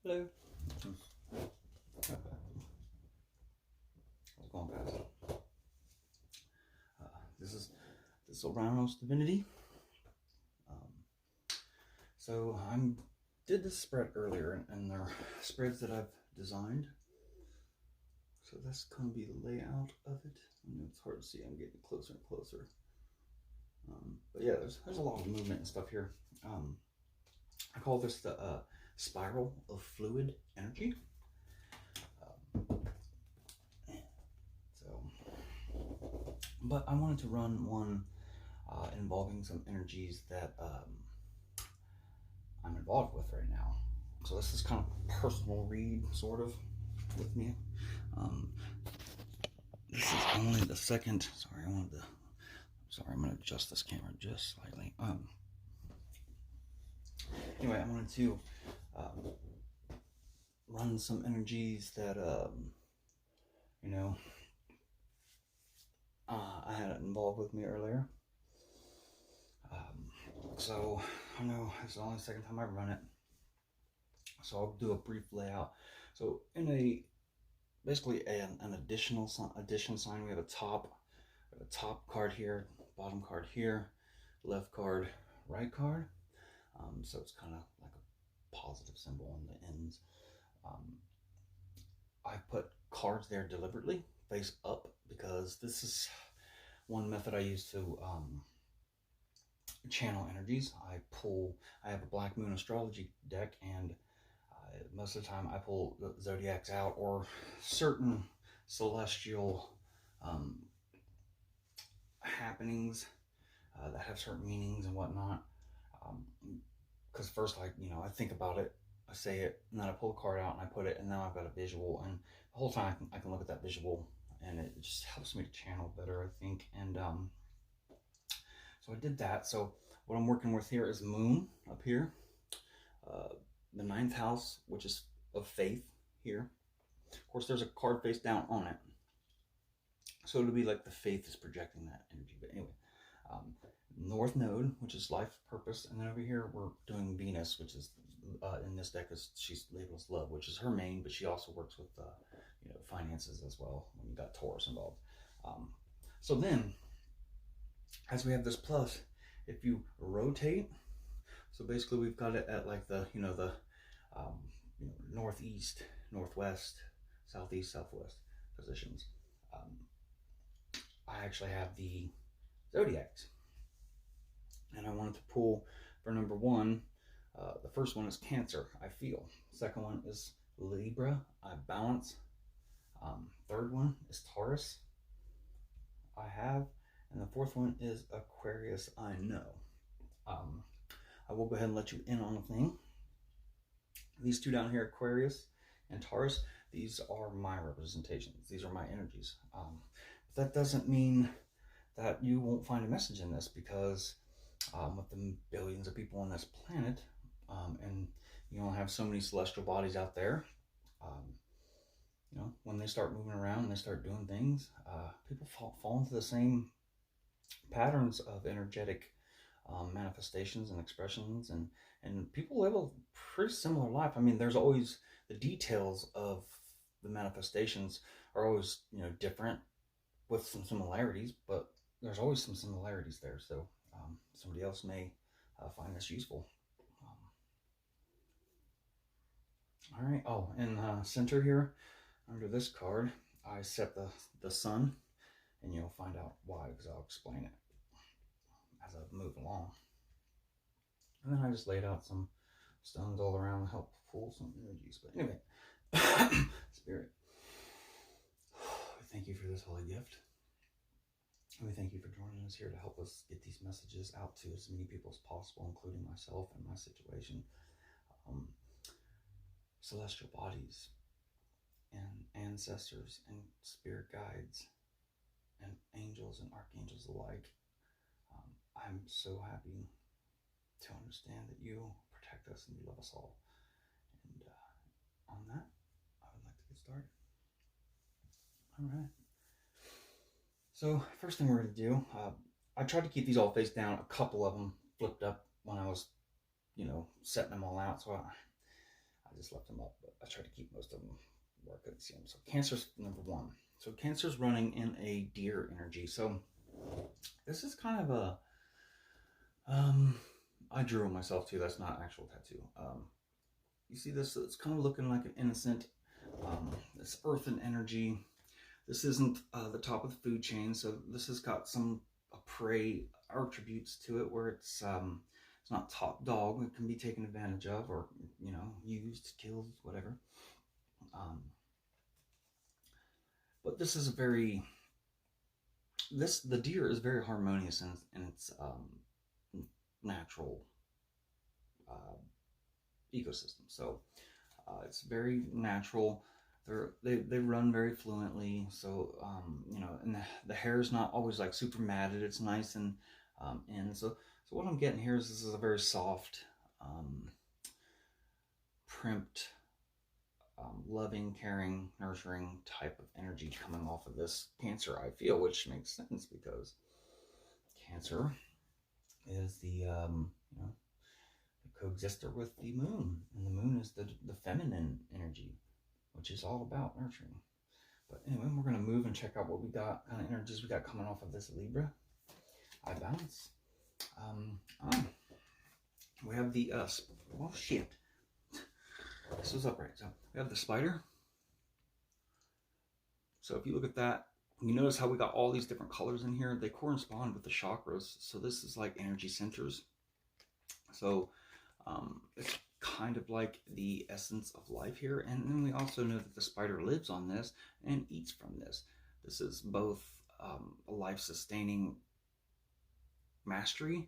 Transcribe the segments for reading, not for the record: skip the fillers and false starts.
Hello. I was going past. This is Solano's Divinity. So I did this spread earlier, and they're spreads that I've designed. So that's going to be the layout of it. I know it's hard to see. I'm getting closer and closer. But yeah, there's a lot of movement and stuff here. I call this the spiral of fluid energy. But I wanted to run one involving some energies that I'm involved with right now. So this is kind of a personal read, sort of, with me. This is only the second. Sorry, I'm going to adjust this camera just slightly. Anyway, I wanted to run some energies that I had involved with me earlier. So I know it's the only second time I run it, so I'll do a brief layout. So in basically an addition sign, we have a top card here, bottom card here, left card, right card. So it's kind of like a positive symbol on the ends. I put cards there deliberately face up because this is one method I use to channel energies. I have a black moon astrology deck, and most of the time I pull the zodiacs out or certain celestial happenings that have certain meanings and whatnot. Because first, I think about it, I say it, and then I pull a card out and I put it, and now I've got a visual, and the whole time I can look at that visual, and it just helps me to channel better, I think. And so I did that. So what I'm working with here is moon up here, the 9th house, which is of faith here. Of course, there's a card face down on it, so it'll be like the faith is projecting that energy. But anyway, North Node, which is life purpose, and then over here we're doing Venus, which is in this deck she's labeled as love, which is her main, but she also works with finances as well when you got Taurus involved. So then, as we have this plus, if you rotate, so basically we've got it at like the northeast, northwest, southeast, southwest positions. I actually have the zodiacs, and I wanted to pull for number one. The first one is Cancer, I feel. Second one is Libra, I balance. Third one is Taurus, I have. And the fourth one is Aquarius, I know. I will go ahead and let you in on a thing. These two down here, Aquarius and Taurus, these are my representations. These are my energies. But that doesn't mean that you won't find a message in this, because with the billions of people on this planet, and you don't have so many celestial bodies out there, when they start moving around and they start doing things, people fall into the same patterns of energetic manifestations and expressions, and people live a pretty similar life. I mean, there's always the details of the manifestations are always different with some similarities, but there's always some similarities there. So somebody else may find this useful. All right. Oh, in center here, under this card, I set the sun, and you'll find out why, because I'll explain it as I move along. And then I just laid out some stones all around to help pull some energies. But anyway, Spirit, we thank you for this holy gift. And we thank you for joining us here to help us get these messages out to as many people as possible, including myself and my situation. Celestial bodies and ancestors and spirit guides and angels and archangels alike. I'm so happy to understand that you protect us and you love us all. And on that, I would like to get started. All right. So first thing we're going to do, I tried to keep these all face down. A couple of them flipped up when I was, setting them all out. So I just left them up, but I tried to keep most of them where I couldn't see them. So Cancer's number 1. So Cancer's running in a deer energy. So this is kind of a, I drew it myself too. That's not actual tattoo. You see this? It's kind of looking like an innocent, this earthen energy. This isn't the top of the food chain, so this has got some prey attributes to it, where it's not top dog. It can be taken advantage of, or used, killed, whatever. But this is a very the deer is very harmonious in its natural ecosystem. So it's very natural. They run very fluently. So and the hair is not always like super matted. It's nice and so what I'm getting here is this is a very soft, primped, loving, caring, nurturing type of energy coming off of this Cancer, I feel, which makes sense because Cancer is the coexister with the moon, and the moon is the feminine energy, which is all about nurturing. But anyway, we're going to move and check out what we got, kind of energies we got coming off of this Libra. I balance. We have the well, shit. This was upright. So we have the spider. So if you look at that, you notice how we got all these different colors in here. They correspond with the chakras. So this is like energy centers. So it's kind of like the essence of life here. And then we also know that the spider lives on this and eats from this. This is both a life-sustaining mastery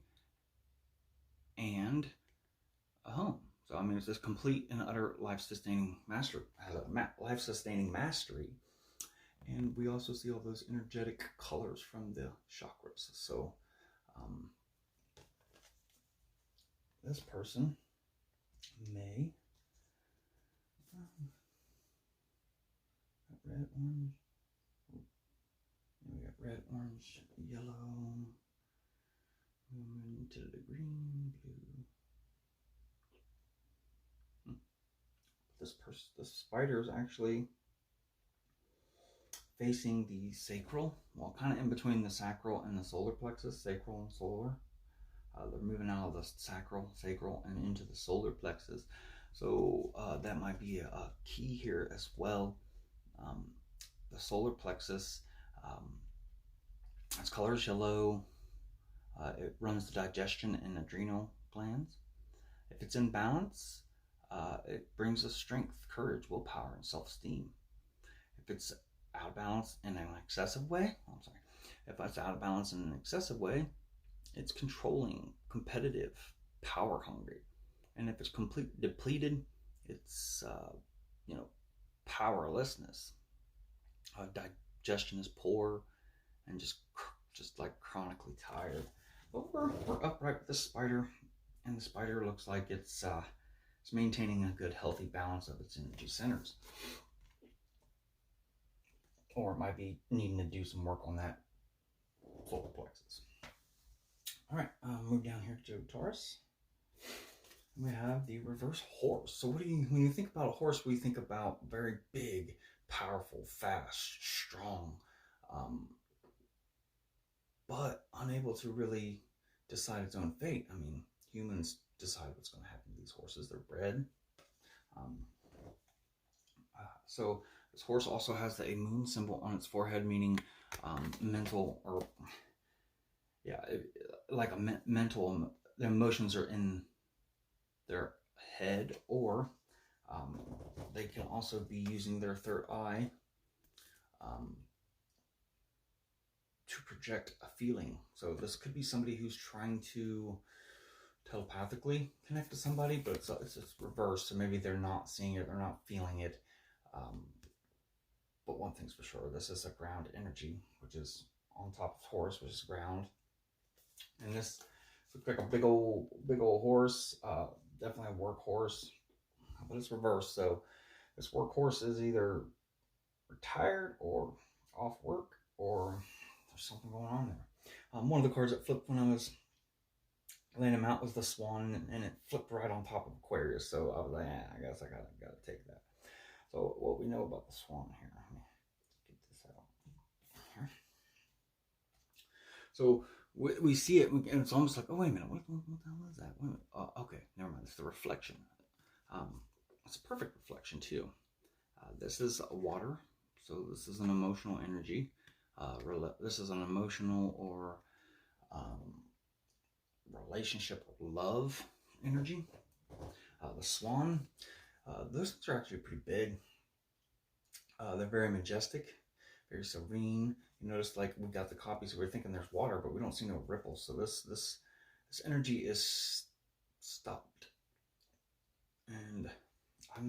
and a home. So I mean, it's this complete and utter life-sustaining mastery. And we also see all those energetic colors from the chakras. So this person may red, orange. We got red, orange, yellow, moving to the green, blue. This spider is actually facing the sacral, well, kind of in between the sacral and the solar plexus, sacral and solar. They're moving out of the sacral, and into the solar plexus. So that might be a key here as well. The solar plexus, its color is yellow. It runs the digestion and adrenal glands. If it's in balance, it brings us strength, courage, willpower, and self-esteem. If it's out of balance in an excessive way, if it's out of balance in an excessive way, it's controlling, competitive, power hungry. And if it's completely depleted, it's powerlessness. Digestion is poor and just like chronically tired. But we're upright with the spider, and the spider looks like it's maintaining a good, healthy balance of its energy centers. Or it might be needing to do some work on that solar plexus. All right, move down here to Taurus. We have the reverse horse. So when you think about a horse, we think about very big, powerful, fast, strong, but unable to really decide its own fate. I mean, humans decide what's going to happen to these horses. They're bred. So this horse also has a moon symbol on its forehead, meaning mental, or like a mental. The emotions are in their head, or they can also be using their third eye to project a feeling. So this could be somebody who's trying to telepathically connect to somebody, but it's reversed. So maybe they're not seeing it, they're not feeling it. But one thing's for sure, this is a ground energy, which is on top of Taurus, which is ground. And this looks like a big old horse, definitely a work horse, but it's reversed. So this work horse is either retired or off work, or there's something going on there. One of the cards that flipped when I was laying him out was the Swan, and it flipped right on top of Aquarius. So I was like, I guess I gotta take that. So what we know about the Swan here. Let me get this out here. So we see it, and it's almost like, oh wait a minute, what the hell is that? Wait a minute. Okay, never mind. It's the reflection. It's a perfect reflection too. This is water, so this is an emotional energy. This is an emotional or relationship, love energy. The Swan, those things are actually pretty big. They're very majestic, very serene. You notice, like, we got the copies, we're thinking there's water, but we don't see no ripples. So this energy is stopped, and I've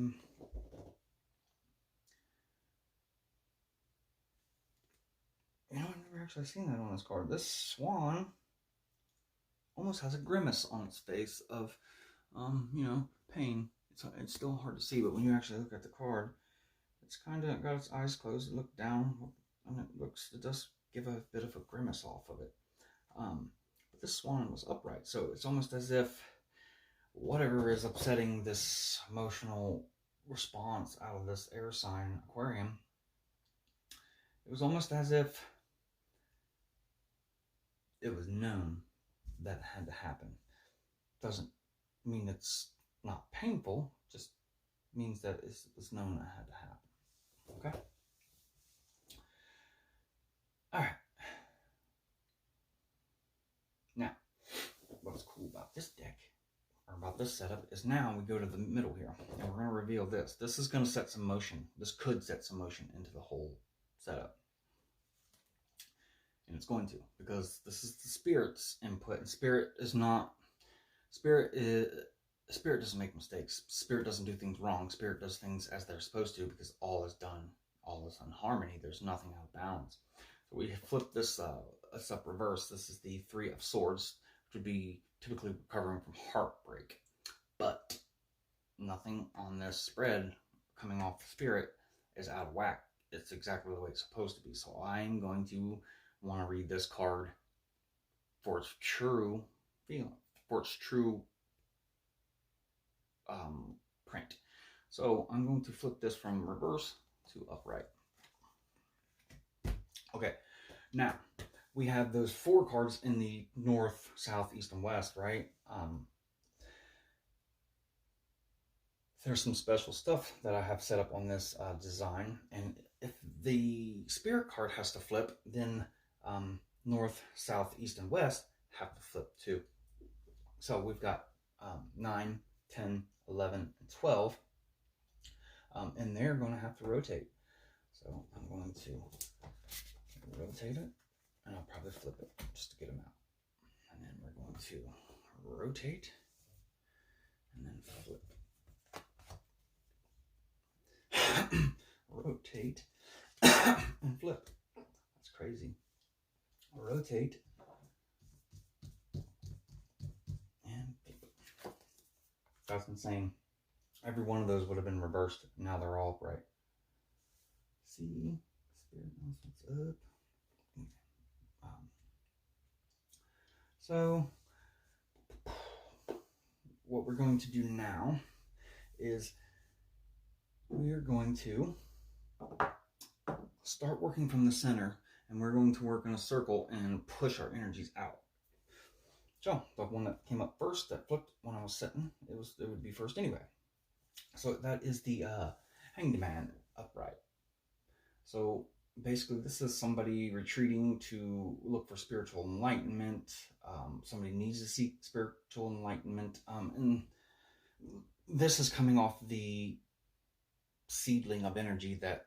never actually seen that on this card. This Swan almost has a grimace on its face of, pain. It's still hard to see, but when you actually look at the card, it's kind of got its eyes closed. It looked down, and it does give a bit of a grimace off of it. But this Swan was upright, so it's almost as if whatever is upsetting this emotional response out of this air sign Aquarium, it was almost as if it was known that it had to happen. Doesn't mean it's not painful, just means that it was known that it had to happen. Okay? Alright. Now, what's cool about this deck, or about this setup, is now we go to the middle here, and we're going to reveal this. This is going to set some motion. This could set some motion into the whole setup. And it's going to, because this is the Spirit's input, and Spirit doesn't make mistakes. Spirit doesn't do things wrong. Spirit does things as they're supposed to, because all is in harmony. There's nothing out of balance. So we flip this up reverse. This is the Three of Swords, which would be typically recovering from heartbreak. But nothing on this spread coming off the Spirit is out of whack. It's exactly the way it's supposed to be. So I'm going to want to read this card for its true feeling, for its true print. So I'm going to flip this from reverse to upright. Okay, now we have those 4 cards in the north, south, east, and west, right? There's some special stuff that I have set up on this design, and if the Spirit card has to flip, then north, south, east, and west have to flip too. So we've got 9, 10, 11, and 12, and they're going to have to rotate. So I'm going to rotate it, and I'll probably flip it just to get them out. And then we're going to rotate, and then flip. Rotate, and flip. That's crazy. Rotate, and flip. That's insane. Every one of those would have been reversed. Now they're all upright. See? Spirit knows what's up. So, what we're going to do now is we are going to start working from the center, and we're going to work in a circle and push our energies out. So the one that came up first, that flipped when I was sitting, it would be first anyway. So that is the Hanged Man upright. So basically, this is somebody retreating to look for spiritual enlightenment. Somebody needs to seek spiritual enlightenment, and this is coming off the seedling of energy that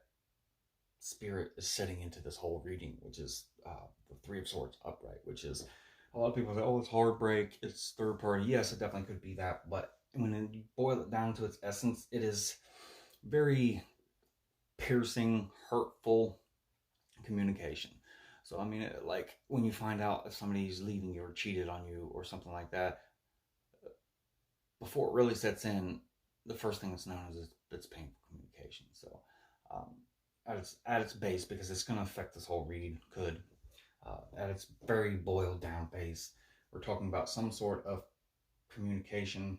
Spirit is setting into this whole reading, which is the Three of Swords upright, which is, a lot of people say, oh, it's heartbreak, it's third party. Yes, it definitely could be that, but when you boil it down to its essence, it is very piercing, hurtful communication. So I mean, like when you find out if somebody's leaving you or cheated on you or something like that, before it really sets in, the first thing that's known is it's painful communication. So at its base, because it's going to affect this whole read, at its very boiled down base, we're talking about some sort of communication,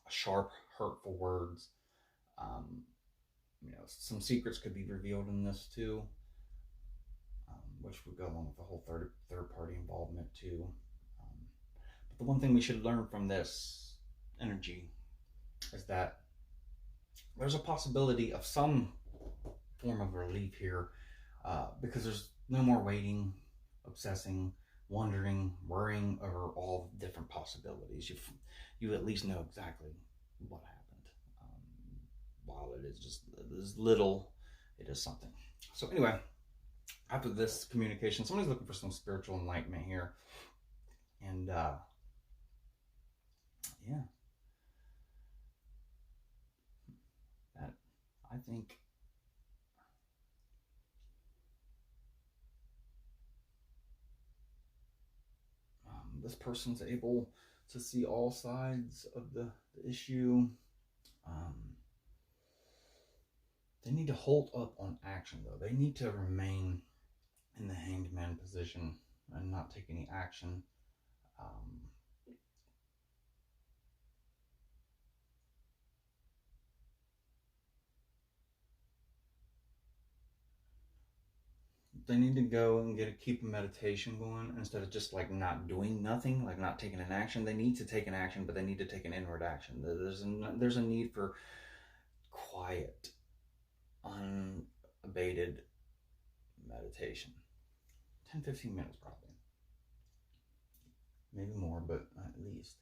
sharp, hurtful words. Some secrets could be revealed in this too, which would go along with the whole third party involvement too. But the one thing we should learn from this energy is that there's a possibility of some form of relief here, because there's no more waiting, obsessing, wondering, worrying over all the different possibilities. You at least know exactly what happened. While it is little, it is something. So anyway, after this communication, somebody's looking for some spiritual enlightenment here, and yeah, that I think this person's able to see all sides of the issue. They need to hold up on action, though. They need to remain in the hanged man position and not take any action. They need to go and keep a meditation going instead of just like not doing nothing, like not taking an action. They need to take an action, but they need to take an inward action. There's a need for quiet, unabated meditation. 10-15 minutes probably, maybe more, but at least.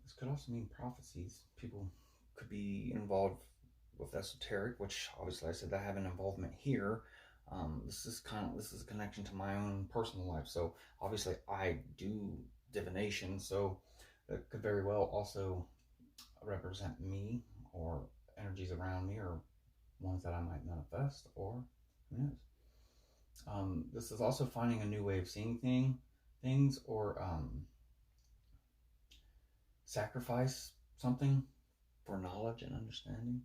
This could also mean prophecies. People could be involved with esoteric, which obviously I said I have an involvement here. This is a connection to my own personal life. So obviously I do divination, so it could very well also represent me or energies around me or ones that I might manifest, or who knows. This is also finding a new way of seeing things, or sacrifice something for knowledge and understanding.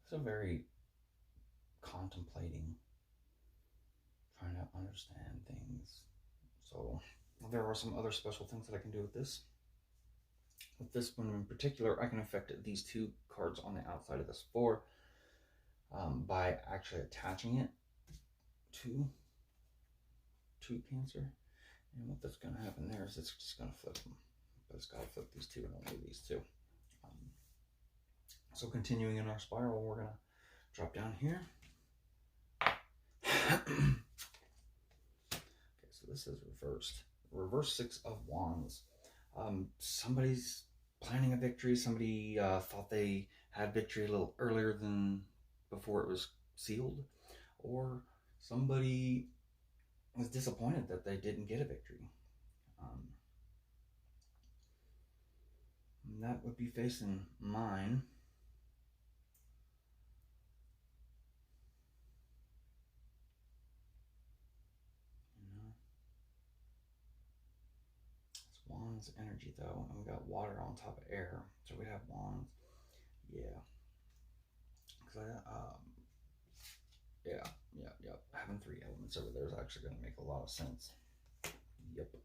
So very contemplating, trying to understand things. So there are some other special things that I can do with this. With this one in particular, I can affect these two cards on the outside of this four by actually attaching it to Cancer. And what's going to happen there is it's just going to flip them. But it's got to flip these two and only these two. So continuing in our spiral, we're going to drop down here. Okay, so this is reversed. Reverse Six of Wands. Somebody's planning a victory. Somebody thought they had victory a little earlier than before it was sealed. Or somebody was disappointed that they didn't get a victory. And that would be facing mine. Wands energy though, and we got water on top of air, so we have wands. Yeah, because having three elements over there is actually going to make a lot of sense. Yep.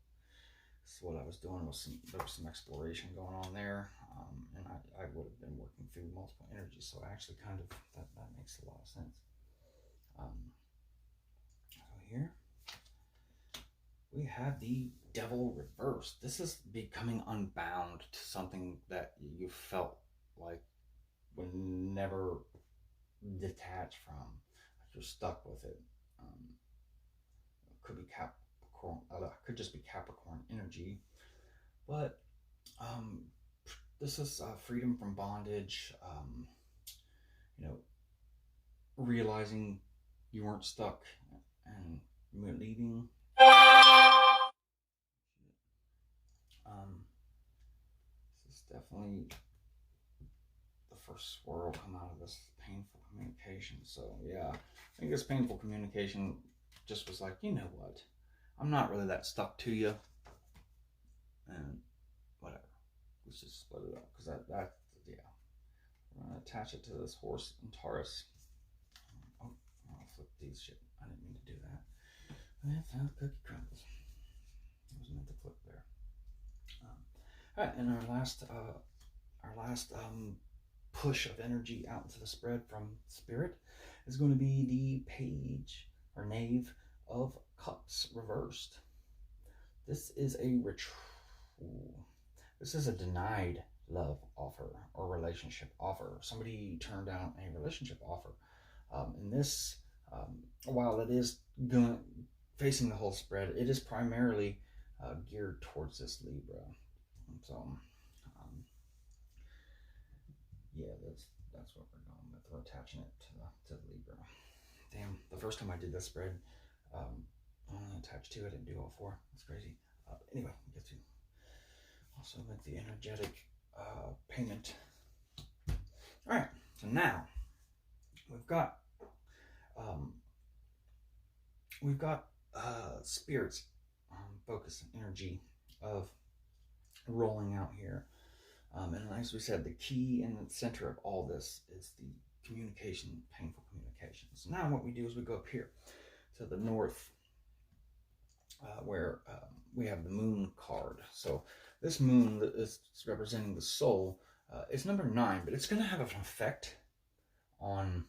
So what I was doing was there was some exploration going on there, and I would have been working through multiple energies, so actually kind of that makes a lot of sense. So here we have the Devil reversed. This is becoming unbound to something that you felt like would never detach from. Like you're stuck with it. It could be Capricorn. Could just be Capricorn energy, but this is freedom from bondage. Realizing you weren't stuck and you weren't leaving. This is definitely the first swirl come out of this painful communication. So yeah, I think this painful communication just was like, you know what? I'm not really that stuck to you. And whatever. Let's just split it up. Because that, yeah. We're going to attach it to this horse and Taurus. Oh, I'll flip these shit. I didn't mean to do that. That's how cookie crumbles. I was meant to flip there. Alright, and our last push of energy out into the spread from Spirit is going to be the Page or Knave of Cups reversed. This is a denied love offer or relationship offer. Somebody turned down a relationship offer. And this, while it is facing the whole spread, it is primarily geared towards this Libra. So, yeah, that's what we're going with. We're attaching it to the Libra. Damn, the first time I did this spread, I only attached 2. I didn't do all 4. That's crazy. Anyway, get to also with the energetic payment. All right, so now we've got Spirit's focus and energy of rolling out here. And as we said, the key and the center of all this is the communication, painful communication. So now what we do is we go up here to the north, where we have the Moon card. So this Moon that is representing the soul is number 9, but it's going to have an effect on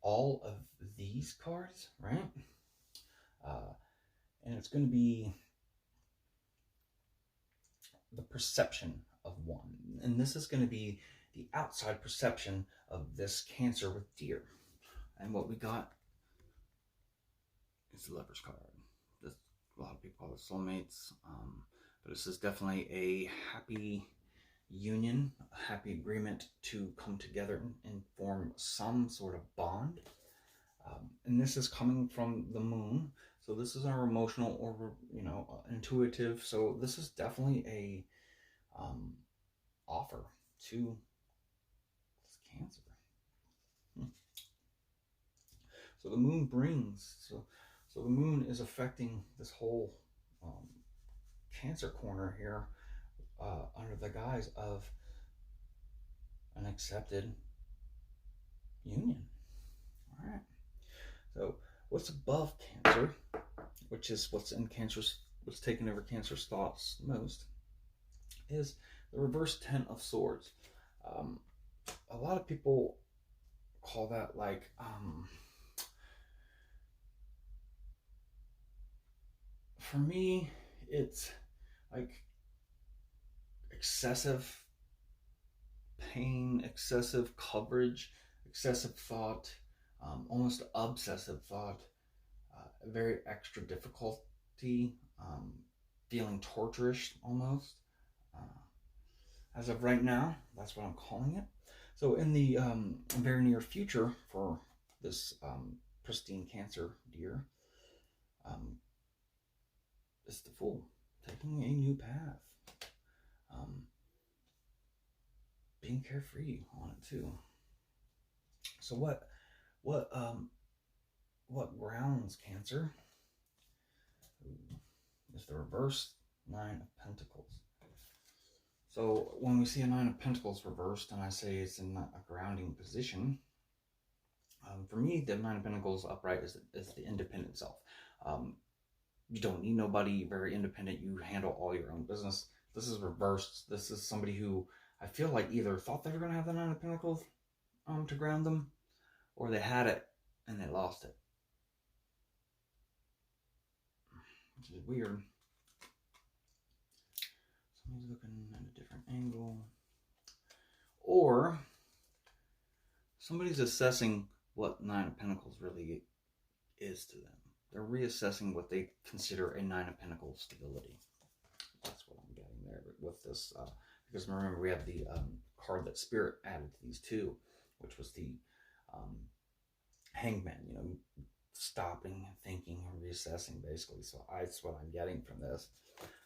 all of these cards, right? And it's going to be the perception of one. And this is going to be the outside perception of this Cancer with Deer. And what we got is the Lover's card. This, a lot of people call it soulmates, but this is definitely a happy union, a happy agreement to come together and form some sort of bond. And this is coming from the Moon. So this is our emotional or, intuitive. So this is definitely a offer to this Cancer. So the Moon brings, so the Moon is affecting this whole Cancer corner here under the guise of an accepted union. All right. So what's above Cancer, which is what's in Cancer's, what's taking over Cancer's thoughts most, is the reverse 10 of Swords. A lot of people call that like for me, it's like excessive pain, excessive coverage, excessive thought, almost obsessive thought, very extra difficulty, feeling torturous almost. As of right now, that's what I'm calling it. So in the very near future for this pristine Cancer deer, is the Fool taking a new path, being carefree on it too. So what grounds Cancer is the reverse 9 of Pentacles. So when we see a 9 of Pentacles reversed, and I say it's in a grounding position, for me, the 9 of Pentacles upright is the independent self. You don't need nobody, you're very independent, you handle all your own business. This is reversed. This is somebody who I feel like either thought they were going to have the 9 of Pentacles to ground them, or they had it and they lost it. Which is weird. Somebody's looking at a different angle. Or somebody's assessing what 9 of Pentacles really is to them. They're reassessing what they consider a 9 of Pentacles stability. That's what I'm getting there with this. Because remember, we have the card that Spirit added to these two, which was the Hangman, stopping, thinking, and reassessing, basically. So that's what I'm getting from this.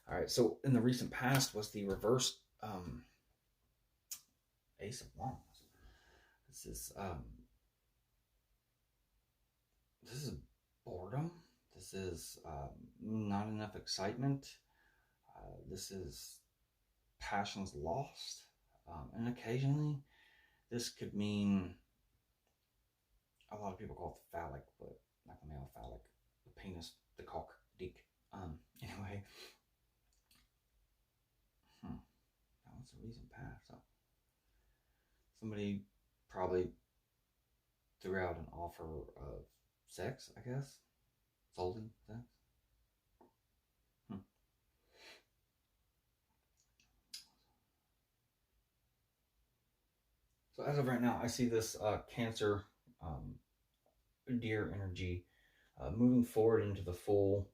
All right, so in the recent past was the reverse Ace of Wands. This is boredom. This is not enough excitement. This is passions lost. And occasionally, this could mean, a lot of people call it phallic, but not the male phallic, the penis, the cock, dick. Anyway, that was the reason past. So somebody probably threw out an offer of sex, I guess. Folding sex. So as of right now, I see this Cancer deer energy moving forward into the full,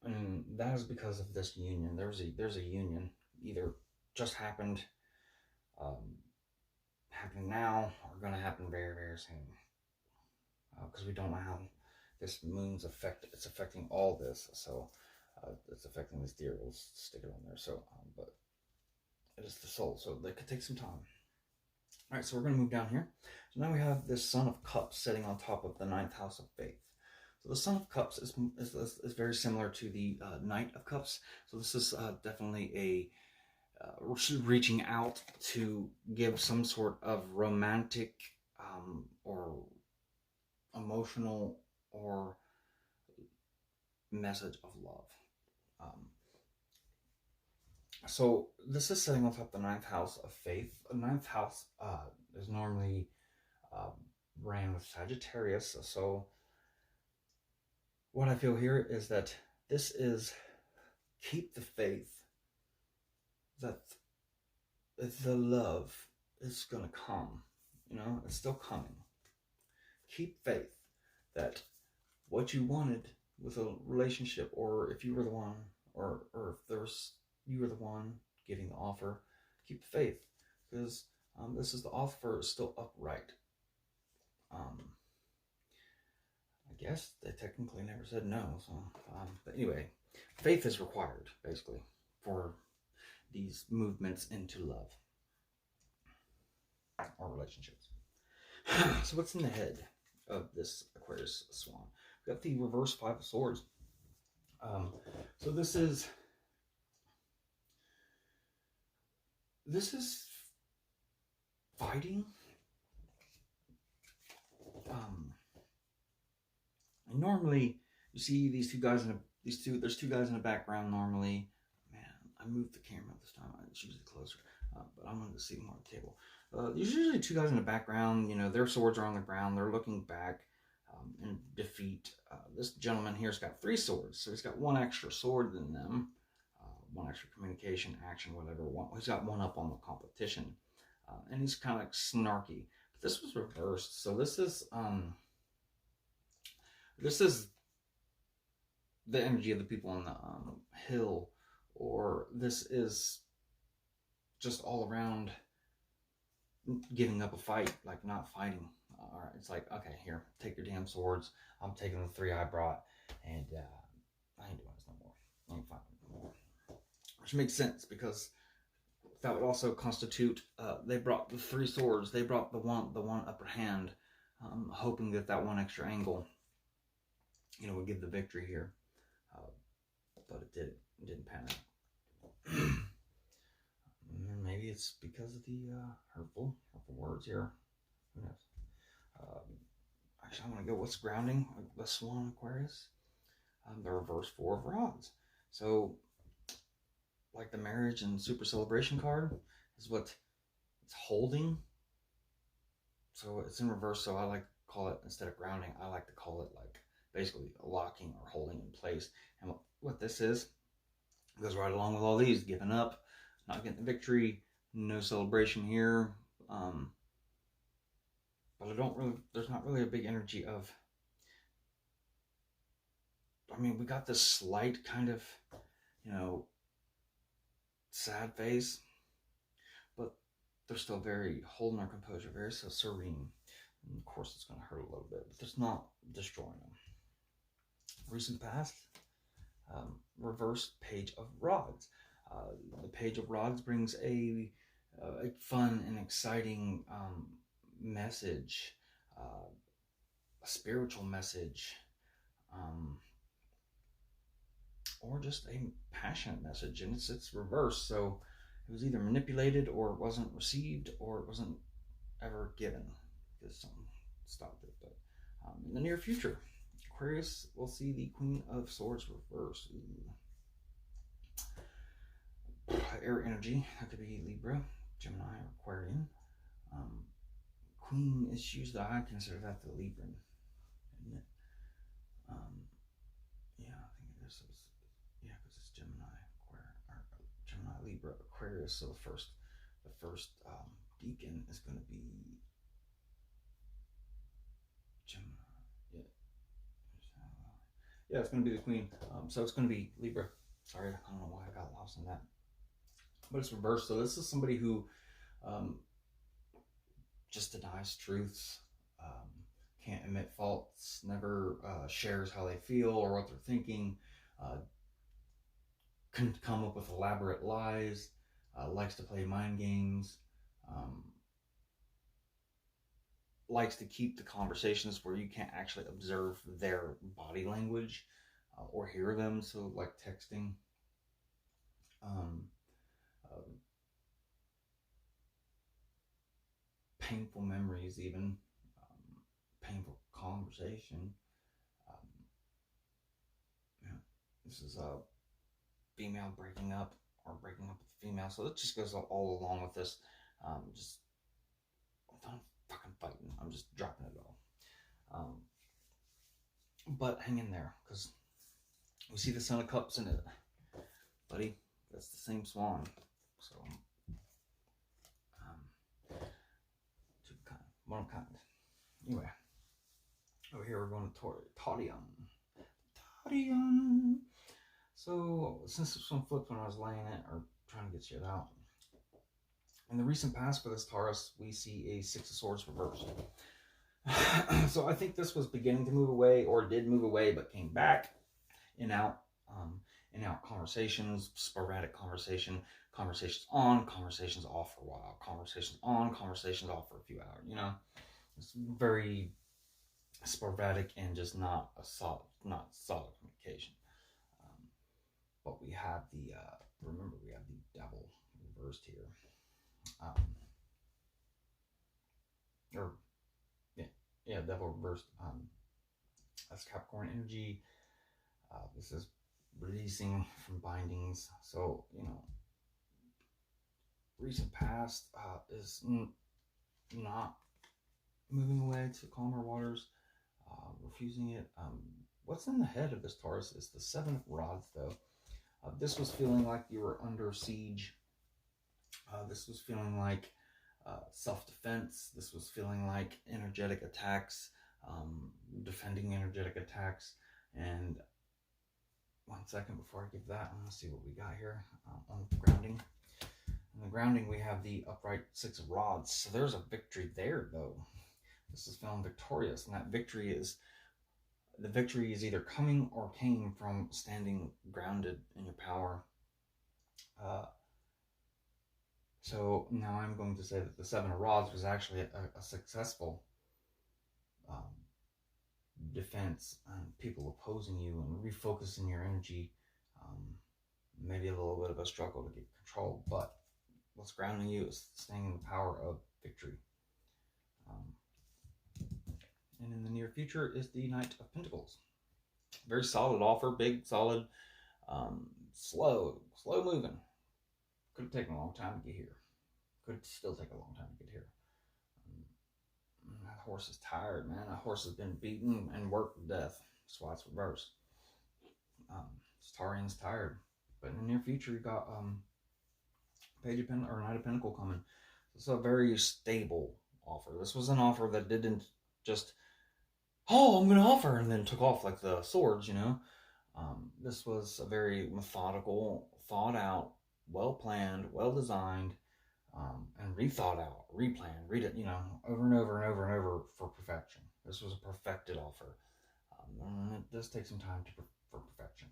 and that is because of this union. There's a union either just happened, happening now, or going to happen very, very soon. Because we don't know how this moon's it's affecting all this. So it's affecting this deer. We'll stick it on there. So, but it is the soul. So that could take some time. All right, so we're going to move down here. So now we have this Son of Cups sitting on top of the 9th house of faith. So the Son of Cups is very similar to the Knight of Cups. So this is definitely a reaching out to give some sort of romantic or emotional or message of love. So this is sitting on top of the 9th house of faith. The 9th house is normally ran with Sagittarius. So what I feel here is that this is keep the faith that the love is going to come. You know, it's still coming. Keep faith that what you wanted with a relationship, or if you were the one, or if you were the one giving the offer, keep the faith, because this is the offer is still upright. I guess they technically never said no. So, but anyway, faith is required basically for these movements into love or relationships. So what's in the head of this Aquarius swan? We got the reverse 5 of Swords. So this is fighting. And normally you see these two guys there's two guys in the background normally. Man, I moved the camera this time. It's usually closer, but I'm going to see more at the table. There's usually two guys in the background. You know, their swords are on the ground. They're looking back in defeat. This gentleman here's got 3 swords, so he's got 1 extra sword than them. 1 extra communication, action, whatever. He's got 1 up on the competition, and he's kind of like snarky. But this was reversed, so this is the energy of the people on the hill, or this is just all around giving up a fight, like not fighting. All right, it's like, okay, here, take your damn swords. I'm taking the 3 I brought, and I ain't doing this no more. I ain't fighting no more. Which makes sense, because that would also constitute, they brought the 3 swords. They brought the one upper hand, hoping that 1 extra angle, you know, would give the victory here. But it didn't pan out. Maybe it's because of the hurtful words here. Who knows? Actually, I'm going to go, what's grounding the Swan Aquarius? The reverse 4 of Rods. So, like the marriage and super celebration card is what it's holding. So it's in reverse. So I like to call it, instead of grounding, I like to call it like basically locking or holding in place. And what this is, goes right along with all these: giving up, not getting the victory, no celebration here. But there's not really a big energy of, I mean, we got this slight kind of, you know, sad face, but they're still very holding their composure, very so serene. And of course, it's going to hurt a little bit, but it's not destroying them. Recent past, reverse Page of Rods. The Page of Rods brings a a fun and exciting message, a spiritual message, or just a passionate message, and it's reversed. So it was either manipulated, or it wasn't received, or it wasn't ever given, because something stopped it. But in the near future, Aquarius will see the Queen of Swords reverse. Air energy, that could be Libra, Gemini, or Aquarian. Queen issues, that I consider that the Libran, isn't it? Yeah, I think it is. Yeah, because it's Gemini, Gemini, Libra, Aquarius. So the first deacon is going to be Gemini. Yeah, it's going to be the Queen. So it's going to be Libra. Sorry, I don't know why I got lost in that. But it's reversed. So this is somebody who just denies truths, can't admit faults, never shares how they feel or what they're thinking, can come up with elaborate lies, likes to play mind games, likes to keep the conversations where you can't actually observe their body language or hear them, so like texting. Painful memories, even painful conversation. This is a female breaking up, or breaking up with a female, so it just goes all along with this. Just I'm fucking fighting. I'm just dropping it all. But hang in there, because we see the Son of Cups in it, buddy. That's the same swan. So one kind. Anyway, over here we're going to Taurian. So since this one flipped when I was laying it, or trying to get shit out, in the recent past for this Taurus, we see a Six of Swords reversed. So I think this was beginning to move away, or did move away, but came back and out. Conversations, sporadic conversations on, conversations off for a while, conversations on, conversations off for a few hours. It's very sporadic and just not solid communication. But we have the remember, we have the Devil reversed here. Devil reversed. That's Capricorn energy. This is releasing from bindings. So, recent past is not moving away to calmer waters, refusing it. What's in the head of this Taurus is the Seven of Rods, though. This was feeling like you were under siege. This was feeling like self-defense. This was feeling like energetic attacks, defending energetic attacks. And 1 second before I give that, I'm going to see what we got here on the grounding. On the grounding, we have the upright Six of Rods. So there's a victory there, though. This is feeling victorious, and that victory is either coming or came from standing grounded in your power. So now I'm going to say that the Seven of Rods was actually a successful defense, and people opposing you and refocusing your energy. Maybe a little bit of a struggle to get control, but what's grounding you is staying in the power of victory. And in the near future is the Knight of Pentacles. Very solid offer, big, solid, slow moving. Could have taken a long time to get here. Could still take a long time to get here. That horse is tired, man. That horse has been beaten and worked to death. That's why it's reversed. Taurian's tired. But in the near future, you got Page of Pentacles, or Knight of Pentacles coming. It's a very stable offer. This was an offer that didn't just, I'm going to offer, and then took off like the swords, This was a very methodical, thought out, well planned, well designed, and rethought out, replanned, read it, over and over and over and over for perfection. This was a perfected offer. And it does take some time for perfection.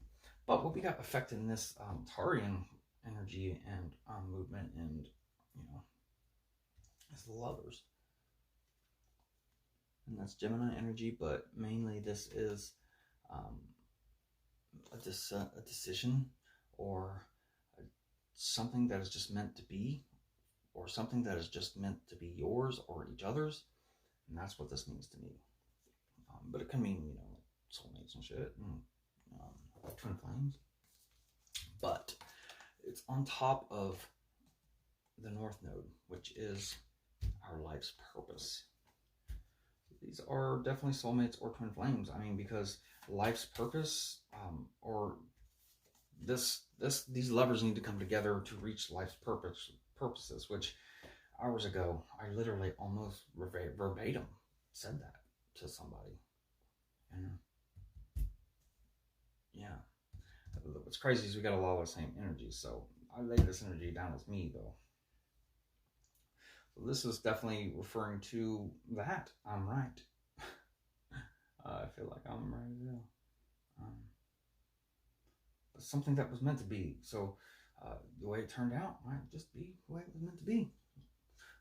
But what we got affecting this Taurian energy and movement and is the Lovers. And that's Gemini energy, but mainly this is a decision, or something that is just meant to be, or something that is just meant to be yours or each other's. And that's what this means to me. But it can mean, you know, soulmates and shit, and twin flames. But it's on top of the North Node, which is our life's purpose. These are definitely soulmates or twin flames. I mean, because life's purpose, or these lovers need to come together to reach life's purposes, which hours ago, I literally almost verbatim said that to somebody. And yeah, what's crazy is we got a lot of the same energy, so I lay this energy down as me, though. So this is definitely referring to that. I'm right. I feel like I'm right as well. Something that was meant to be. So the way it turned out might just be the way it was meant to be.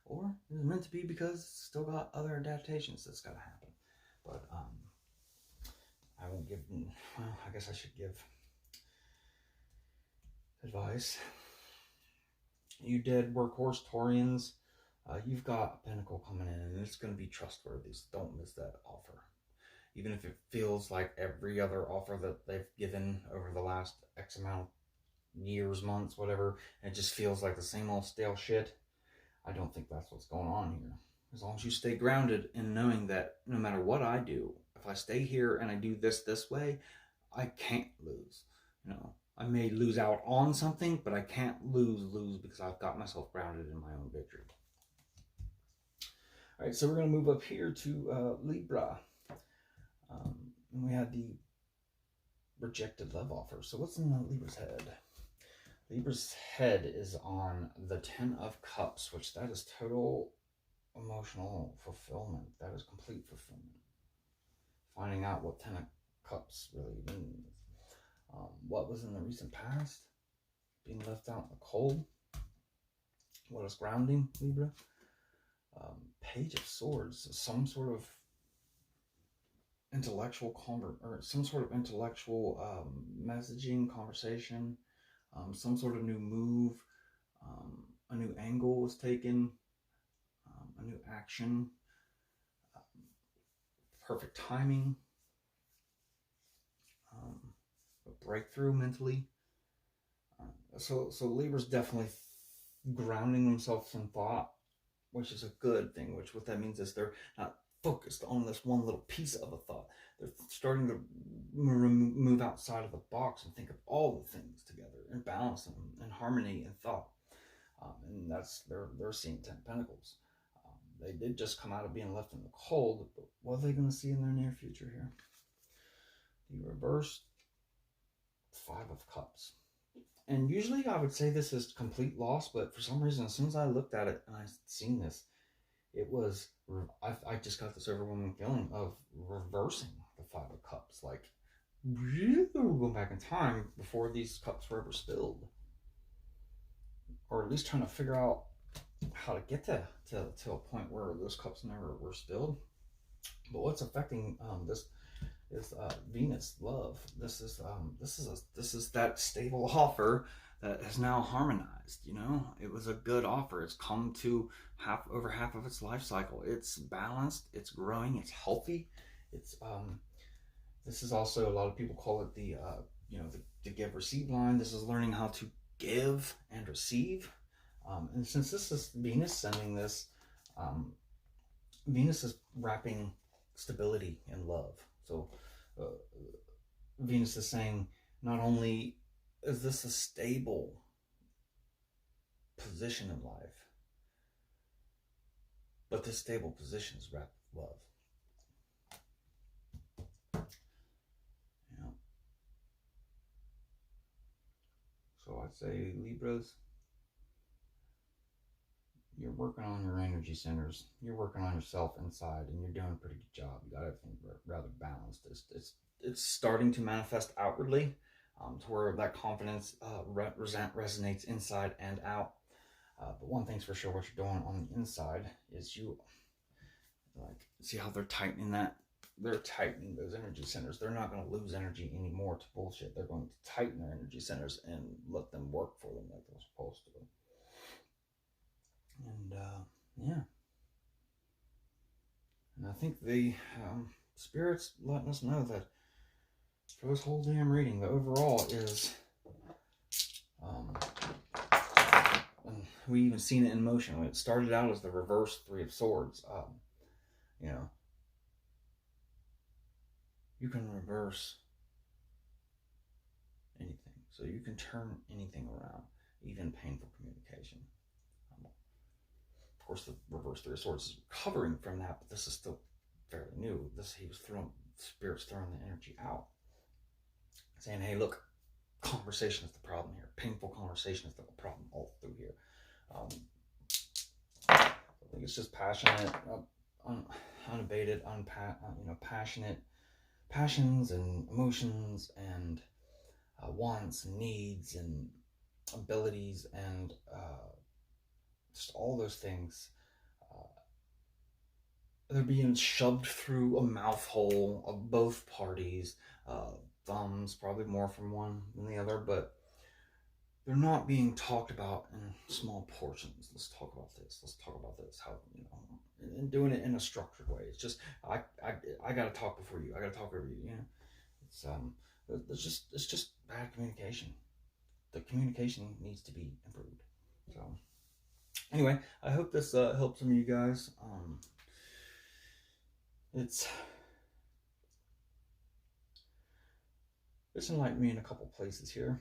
Or it was meant to be because it's still got other adaptations that's got to happen. But I won't give, well, I guess I should give advice. You dead workhorse Taurians, you've got a pentacle coming in, and it's going to be trustworthy, so don't miss that offer. Even if it feels like every other offer that they've given over the last X amount of years, months, whatever, and it just feels like the same old stale shit, I don't think that's what's going on here. As long as you stay grounded in knowing that no matter what I do, if I stay here and I do this way, I can't lose. You know, I may lose out on something, but I can't lose because I've got myself grounded in my own victory. All right, so we're going to move up here to Libra. And we had the rejected love offer. So what's in the Libra's head? Libra's head is on the 10 of Cups, which that is total emotional fulfillment. That is complete fulfillment. Finding out what 10 of Cups really means. What was in the recent past? Being left out in the cold. What is grounding, Libra? Page of Swords. Some sort of intellectual messaging, conversation, some sort of new move, a new angle was taken, a new action, perfect timing, a breakthrough mentally. So Libra's definitely grounding themselves in thought, which is a good thing. Which what that means is they're not focused on this one little piece of a thought. They're starting to move outside of the box and think of all the things together and balance them in harmony and thought. And that's they're seeing 10 Pentacles. They did just come out of being left in the cold, but what are they going to see in their near future here? The reverse 5 of Cups. And usually I would say this is complete loss, but for some reason, as soon as I looked at it and I seen this, it was, I just got this overwhelming feeling of reversing the 5 of Cups. Like, really go back in time before these cups were ever spilled. Or at least trying to figure out how to get to a point where those cups never were spilled. But what's affecting this is Venus love. This is that stable offer that has now harmonized. You know, it was a good offer. It's come to over half of its life cycle. It's balanced. It's growing. It's healthy. It's this is also, a lot of people call it the the give receive line. This is learning how to give and receive. And since this is Venus sending this, Venus is wrapping stability in love. So Venus is saying, not only is this a stable position in life, but this stable position is wrapped with love. Yeah. So I'd say, Libras, you're working on your energy centers. You're working on yourself inside, and you're doing a pretty good job. You got everything rather balanced. It's starting to manifest outwardly, to where that confidence resonates inside and out. But one thing's for sure, what you're doing on the inside is you, like, see how they're tightening that? They're tightening those energy centers. They're not going to lose energy anymore to bullshit. They're going to tighten their energy centers and let them work for them like they're supposed to. And yeah. And I think the Spirit's letting us know that for this whole damn reading, the overall is, and we even seen it in motion. When it started out as the reverse Three of Swords, you know, you can reverse anything. So you can turn anything around, even painful communication. Of course, the reverse Three of Swords is recovering from that, but this is still fairly new. He was Spirit's throwing the energy out, saying, hey, look, conversation is the problem here. Painful conversation is the problem all through here. I think it's just passionate, unabated, passionate passions and emotions and wants and needs and abilities and just all those things. They're being shoved through a mouth hole of both parties. Thumbs, probably more from one than the other, but they're not being talked about in small portions. Let's talk about this. Let's talk about this. How, and doing it in a structured way. It's just I got to talk before you. I got to talk over you. It's just bad communication. The communication needs to be improved. So anyway, I hope this helps some of you guys. It's enlightened me in a couple places here.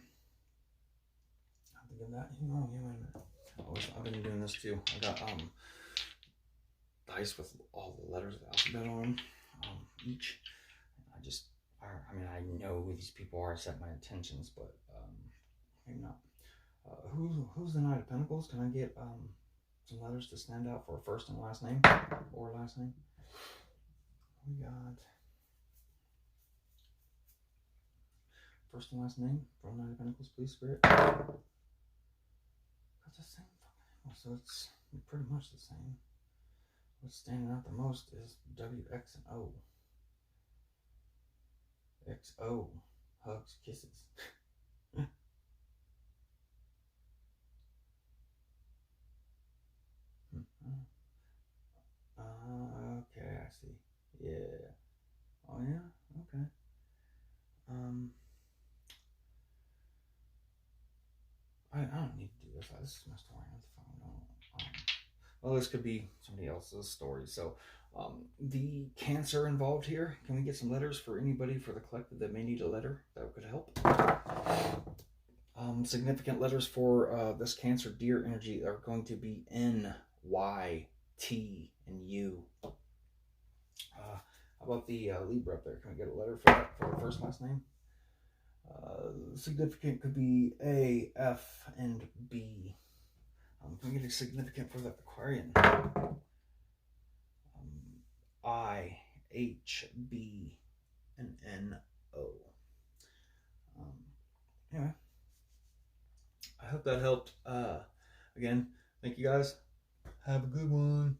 I'm thinking that. Oh, yeah, wait a minute. I've been doing this too. I got dice with all the letters of the alphabet on them, each. I know who these people are. I set my intentions, but maybe not. Who's the Knight of Pentacles? Can I get some letters to stand out for a first and last name, or last name? We got first and last name from Knight of Pentacles, please, Spirit. That's the same fucking, so it's pretty much the same. What's standing out the most is W, X, and O. XO, hugs, kisses. Okay, I see. Yeah. Oh yeah. Okay. I don't need to do this. This is my story on the phone. Well, this could be somebody else's story. So, the Cancer involved here. Can we get some letters for anybody for the collective that may need a letter that could help? Significant letters for this Cancer deer energy are going to be N, Y, T, and U. How about the Libra up there? Can we get a letter for that, for the first last name? Significant could be A, F, and B. Can we get a significant for the Aquarian? I, H, B, and N, O. Anyway, I hope that helped. Again, thank you guys. Have a good one.